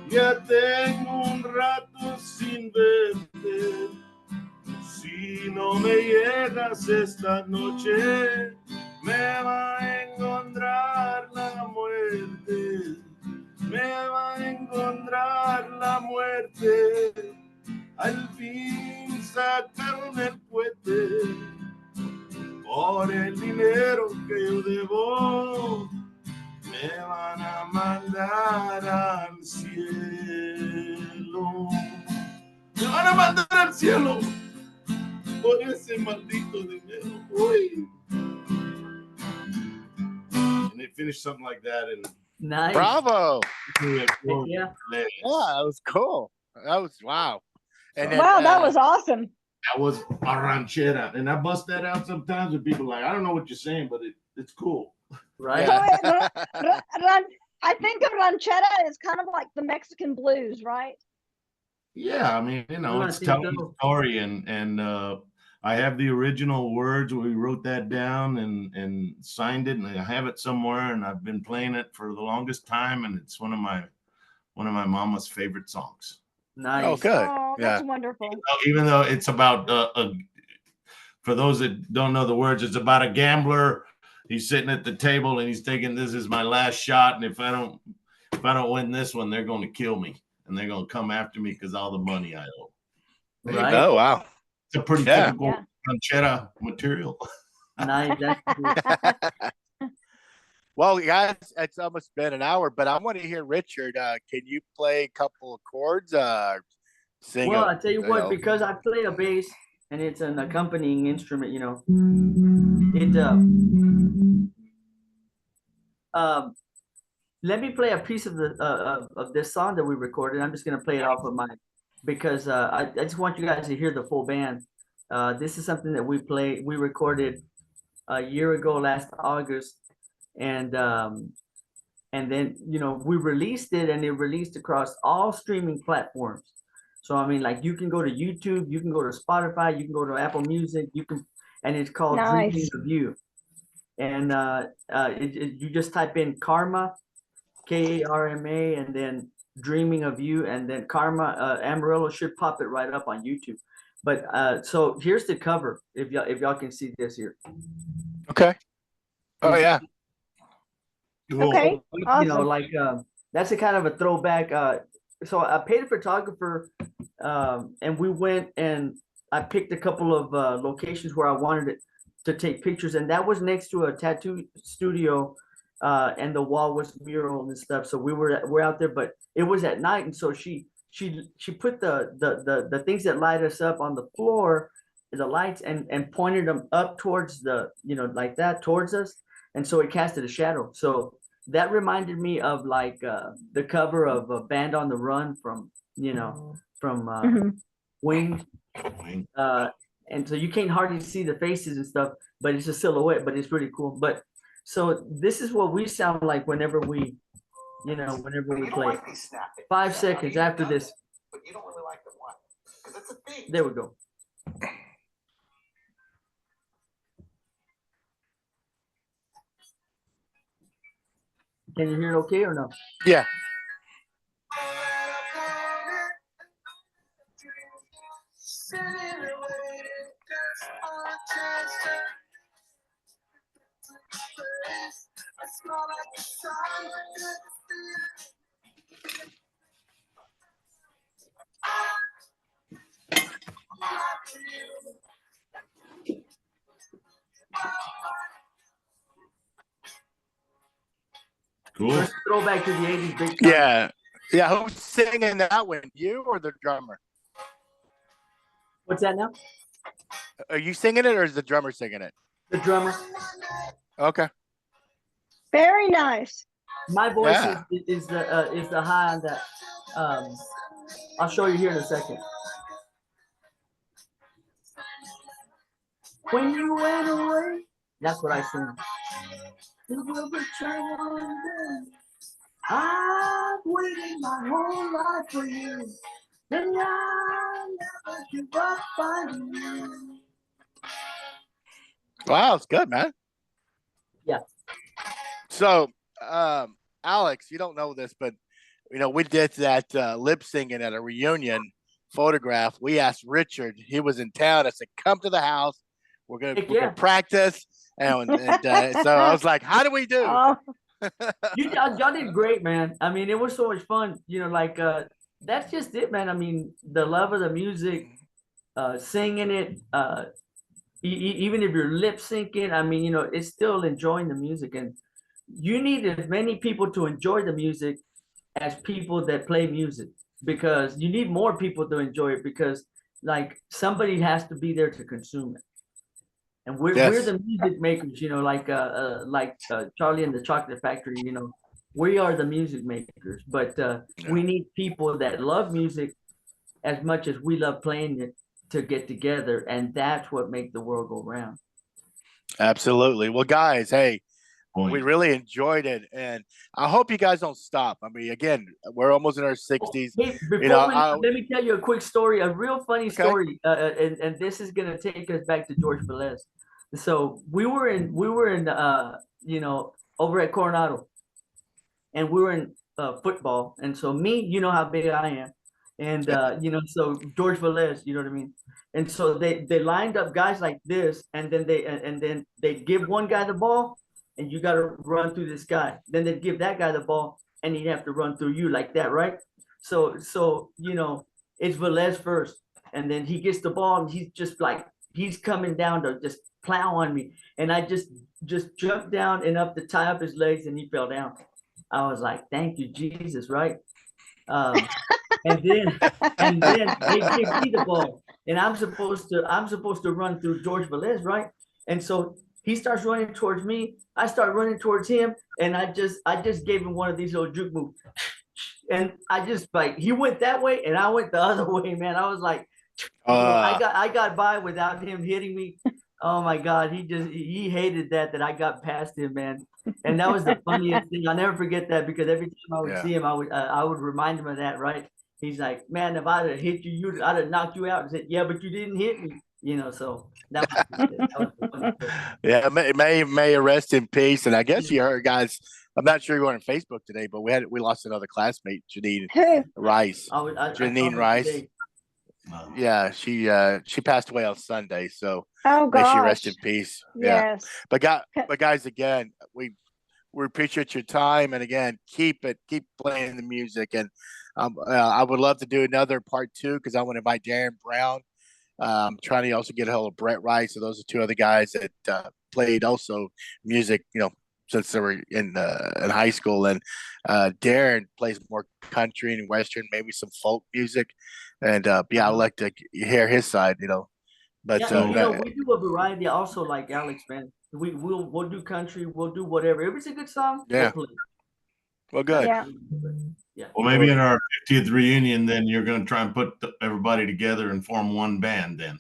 Ya tengo un rato sin verte. Si no me llegas esta noche, me va a encontrar la muerte. Me va a encontrar la muerte. Al fin sacaron el cohete por el dinero que yo debo. Me van a mandar al cielo. Me van a mandar al cielo por ese maldito dinero. Uy. And they finished something like that. And Nice. Bravo. Yeah. Yeah, that was cool. That was wow. And then, Wow, that was awesome. That was a ranchera. And I bust that out sometimes with people like, I don't know what you're saying, but it's cool. Right. Yeah. I think of ranchera as kind of like the Mexican blues, right? Yeah, I mean, you know, it's telling the story, and I have the original words. We wrote that down and signed it, and I have it somewhere, and I've been playing it for the longest time, and it's one of my mama's favorite songs. Nice. Oh, good. Oh, that's wonderful. Even though it's about for those that don't know the words, it's about a gambler. He's sitting at the table and he's thinking, this is my last shot, and if I don't win this one, they're going to kill me and they're going to come after me because all the money I owe. Right. Oh, wow. It's a pretty typical ranchera material. Nice. Well, guys, it's almost been an hour, but I want to hear Richard. Can you play a couple of chords? Sing. Well, I tell you what, because I play a bass and it's an accompanying instrument, you know. Let me play a piece of the of this song that we recorded. I'm just gonna play it off of mine because I just want you guys to hear the full band. This is something that we recorded a year ago, last August, and then we released it, and it released across all streaming platforms. So I mean, like, you can go to YouTube, you can go to Spotify, you can go to Apple Music, and it's called Dreaming of You. And you just type in Karma, Karma, and then Dreaming of You, and then Karma. Amarillo should pop it right up on YouTube. But so here's the cover. If y'all can see this here. Okay. Oh yeah. Okay. Awesome. That's a kind of a throwback. So I paid a photographer, and we went and I picked a couple of locations where I wanted it to take pictures, and that was next to a tattoo studio, and the wall was mural and stuff. So we're out there, but it was at night, and so she put the things that light us up on the floor, the lights, and pointed them up towards like that towards us, and so it casted a shadow. So that reminded me of the cover of a Band on the Run from Wings. And so you can't hardly see the faces and stuff, but it's a silhouette, but it's really cool. But so this is what we sound like whenever we play. 5 seconds after this. But you don't really like the one. Because it's a thing. There we go. Can you hear it okay or no? Yeah. Cool. Let's throw back to the 80s big time. Yeah. Yeah. Who's singing that one? You or the drummer? What's that now? Are you singing it or is the drummer singing it? The drummer. Okay. Very nice. My voice Yeah. is the high on that. I'll show you here in a second. When you went away, that's what I sing. It will return one day. I've waited my whole life for you, and I never give up finding you. Wow, it's good, man. Yeah. So, Alex, you don't know this, but we did that lip singing at a reunion photograph. We asked Richard; he was in town. I said, "Come to the house. We're gonna practice." And so I was like, "How do we do?" Oh, Y'all did great, man. I mean, it was so much fun. That's just it, man. I mean, the love of the music, singing it, even if you're lip syncing, I mean, it's still enjoying the music. And you need as many people to enjoy the music as people that play music, because you need more people to enjoy it, because like somebody has to be there to consume it. And we're the music makers, like Charlie and the Chocolate Factory, we are the music makers, but we need people that love music as much as we love playing it to get together, and that's what makes the world go round. Absolutely. Well, guys, hey, we really enjoyed it, and I hope you guys don't stop. I mean, again, we're almost in our 60s. Hey, let me tell you a quick story, a real funny story, and this is gonna take us back to George Velez. So we were in over at Coronado, and we were in football, and so me, you know how big I am, and so George Velez, you know what I mean, and so they lined up guys like this, and then they give one guy the ball, and you got to run through this guy. Then they'd give that guy the ball, and he'd have to run through you like that, right? So it's Velez first, and then he gets the ball, and he's just like he's coming down to just plow on me, and I just jumped down and up to tie up his legs, and he fell down. I was like, "Thank you, Jesus!" Right? And then they give me the ball, and I'm supposed to run through George Velez, right? And so he starts running towards me. I start running towards him, and I just gave him one of these little juke moves, and I just like he went that way, and I went the other way, man. I was like, I got by without him hitting me. Oh my God, he hated that I got past him, man. And that was the funniest thing. I'll never forget that, because every time I would see him, I would remind him of that, right? He's like, "Man, if I'd have hit you, I'd have knocked you out." And said, "Yeah, but you didn't hit me." So that was the funny thing. Yeah, may rest in peace. And I guess you heard, guys. I'm not sure you're on Facebook today, but we lost another classmate, Janine Rice. Janine Rice. Yeah, she passed away on Sunday, so may she rest in peace. Yes. Yeah, but guys, again, we appreciate your time, and again, keep playing the music, and I would love to do another part 2, because I want to invite Darren Brown. I'm trying to also get a hold of Brett Rice. So those are 2 other guys that played also music, since they were in high school. And Darren plays more country and western, maybe some folk music. And I'd like to hear his side, But we do a variety also, like Alex, man. We'll do country, we'll do whatever. If it's a good song, we'll play. Well, good. Yeah. Well, maybe in our 50th reunion, then you're going to try and put everybody together and form one band. Then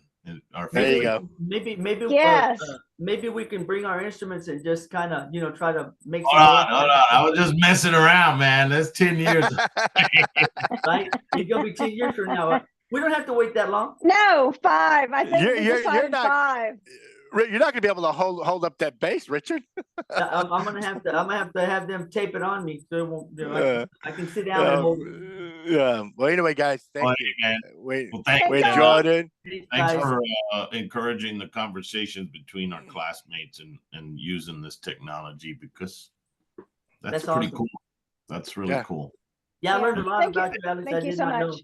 there you go. Maybe yes. Maybe we can bring our instruments and just kind of try to make. Hold on. I was just messing around, man. That's 10 years. Right? It's gonna be 10 years from now. We don't have to wait that long. No, 5. I think we you're decided not, 5. You're not gonna be able to hold up that bass, Richard. I'm gonna have to have them tape it on me so it won't. I can sit down and hold it. Yeah. Well, anyway, guys, thank Well, you. man. We Well, thank we you. enjoyed it. Thanks Guys. for encouraging the conversations between our classmates and using this technology, because that's pretty awesome. cool. That's really cool. Yeah, I learned a lot Thank you. about you, Alex. Thank I you did so not know, much.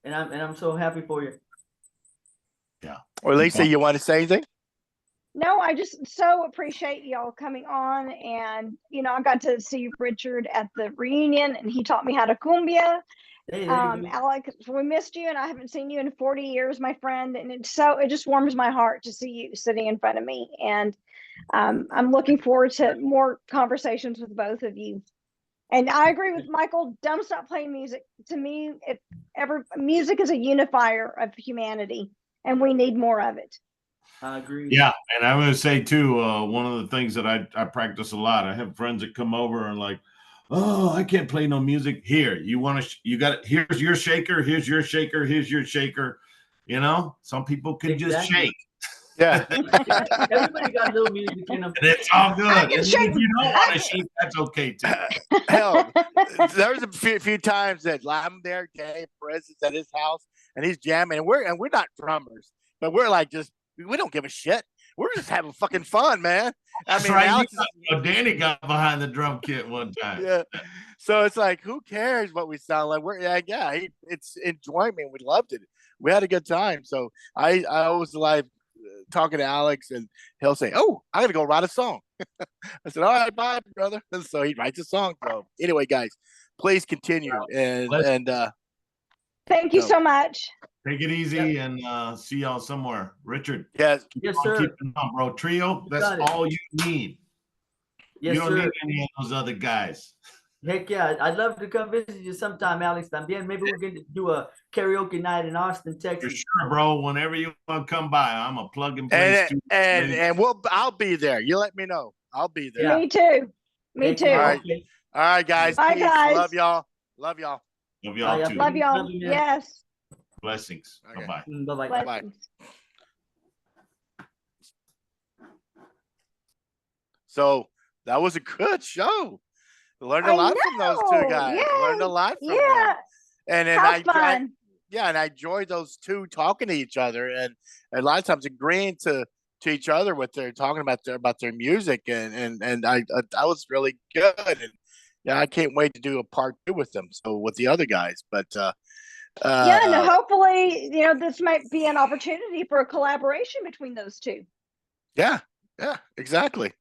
and I'm so happy for you. Yeah. Or Lisa, you want to say anything? No, I just so appreciate y'all coming on. And, you know, I got to see Richard at the reunion and he taught me how to cumbia. Hey, there you go. Alex, we missed you and I haven't seen you in 40 years, my friend. And it just warms my heart to see you sitting in front of me. And I'm looking forward to more conversations with both of you. And I agree with Michael. Don't stop playing music. To me, music is a unifier of humanity, and we need more of it. I agree. Yeah, and I'm going to say too, one of the things that I practice a lot. I have friends that come over and like, oh, I can't play no music. Here, you want to? You got it. Here's your shaker. Here's your shaker. Here's your shaker. You know, some people can just shake. Yeah. Everybody got a little music in them. And it's all good. And if shake. you don't want to shake, that's okay too. Hell, there was a few times that I'm there, Dave Perez is at his house, and he's jamming, and we're not drummers, but we're like we don't give a shit. We're just having fucking fun, man. That's right. Danny got behind the drum kit one time. Yeah. So it's like, who cares what we sound like? It's enjoyment. We loved it. We had a good time. So I always like talking to Alex, and he'll say, "Oh, I gotta go write a song." I said, "All right, bye, brother." And so he writes a song. So anyway, guys, please continue and thank you so much. Take it easy and see y'all somewhere. Richard. Yes, sir. Keep it on, bro. Trio, that's all you need. Yes, you don't sir. need any of those other guys. Heck yeah, I'd love to come visit you sometime, Alex. También, maybe we can do a karaoke night in Austin, Texas. For sure, bro. Whenever you want to come by, I'm a plug and play. And I'll be there. You let me know. I'll be there. Yeah. Me too. Me too. All right. Okay. All right, guys. Bye, Peace. guys. Love y'all. Love y'all. Love y'all too. Love y'all. you, man. Yes. Blessings. Okay. Bye-bye. Bye-bye. Blessings. So that was a good show. Learned a lot from those two guys. Yeah. Learned a lot from them. Yeah. And then Have fun. and I enjoyed those two talking to each other, and a lot of times agreeing to each other what they're talking about their music, and I was really good, and yeah, I can't wait to do a part 2 with them. So with the other guys, but Yeah, and hopefully, you know, this might be an opportunity for a collaboration between those two. Yeah, exactly.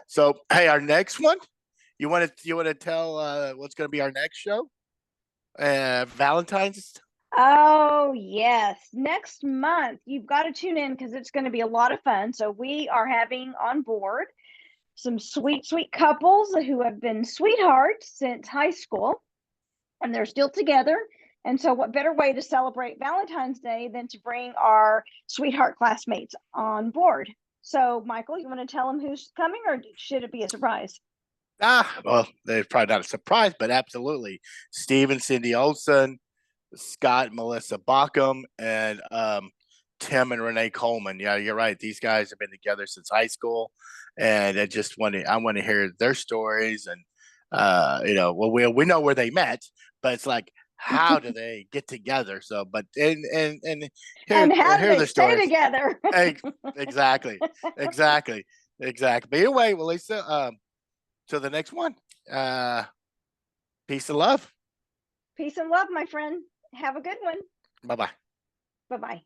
So hey, our next one, you want to tell what's going to be our next show? Valentine's. Oh, yes. Next month, you've got to tune in because it's going to be a lot of fun. So we are having on board some sweet, sweet couples who have been sweethearts since high school, and they're still together. And so what better way to celebrate Valentine's Day than to bring our sweetheart classmates on board? So, Michael, you want to tell them who's coming, or should it be a surprise? Well, they're probably not a surprise, but absolutely. Steve and Cindy Olsen, Scott and Melissa Bockham, and Tim and Renee Coleman. Yeah, you're right. These guys have been together since high school, and I want to hear their stories. And you know, well, we know where they met, but it's like, how do they get together? So, but and how do hear they the stay stories. together? Exactly. But anyway, well, Lisa, to the next one. Peace and love. Peace and love, my friend. Have a good one. Bye-bye. Bye-bye.